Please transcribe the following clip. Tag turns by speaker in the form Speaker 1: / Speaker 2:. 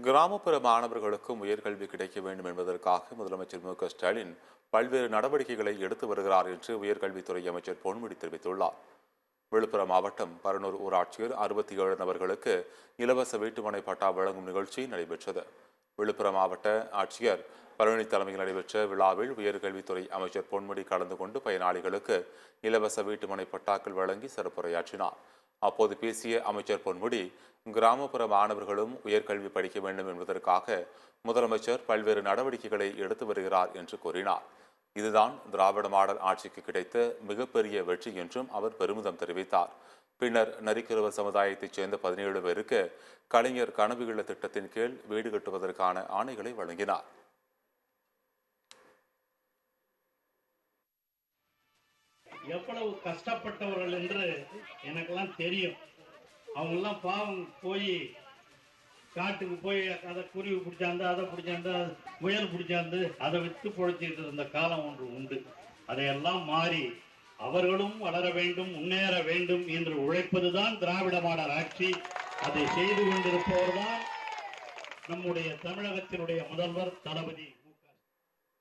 Speaker 1: கிராமப்புற மாணவர்களுக்கும் உயர்கல்வி கிடைக்க வேண்டும் என்பதற்காக முதலமைச்சர் மு.க.ஸ்டாலின் பல்வேறு நடவடிக்கைகளை எடுத்து வருகிறார் என்று உயர்கல்வித்துறை அமைச்சர் பொன்முடி தெரிவித்துள்ளார். விழுப்புரம் மாவட்டம் பரனூர் ஊராட்சியில் 67 நபர்களுக்கு இலவச வீட்டுமனை பட்டா வழங்கும் நிகழ்ச்சி நடைபெற்றது. விழுப்புரம் மாவட்ட ஆட்சியர் பழனி தலைமையில் நடைபெற்ற விழாவில் உயர்கல்வித்துறை அமைச்சர் பொன்முடி கலந்து கொண்டு பயனாளிகளுக்கு இலவச வீட்டுமனை பட்டாக்கள் வழங்கி சிறப்புரையாற்றினார். அப்போது பேசிய அமைச்சர் பொன்முடி, கிராமப்புற மாணவர்களும் உயர்கல்வி படிக்க வேண்டும் என்பதற்காக முதலமைச்சர் பல்வேறு நடவடிக்கைகளை எடுத்து வருகிறார் என்று கூறினார். இதுதான் திராவிட மாடல் ஆட்சிக்கு கிடைத்த மிகப்பெரிய வெற்றி என்றும் அவர் பெருமிதம் தெரிவித்தார். பின்னர் நரிக்குறவர் சமுதாயத்தைச் சேர்ந்த 17 பேருக்கு கலைஞர் கனவு இல்ல திட்டத்தின் கீழ் வீடு கட்டுவதற்கான ஆணைகளை வழங்கினார்.
Speaker 2: எவ்வளவு கஷ்டப்பட்டவர்கள் என்று எனக்கெல்லாம் தெரியும். அவங்கெல்லாம் பாவம் போய் காட்டுக்கு போய் அதை குருவி பிடிச்சாந்து, அதை பிடிச்சாந்து, முயல் பிடிச்சாந்து அதை விற்று பொழைச்சிட்டு இருந்த காலம் ஒன்று உண்டு. அதையெல்லாம் மாறி அவர்களும் வளர வேண்டும், முன்னேற வேண்டும் என்று உழைப்பதுதான் திராவிட மாடல் ஆட்சி. அதை செய்து கொண்டிருப்பவர்தான் நம்முடைய தமிழகத்தினுடைய முதல்வர் தளபதி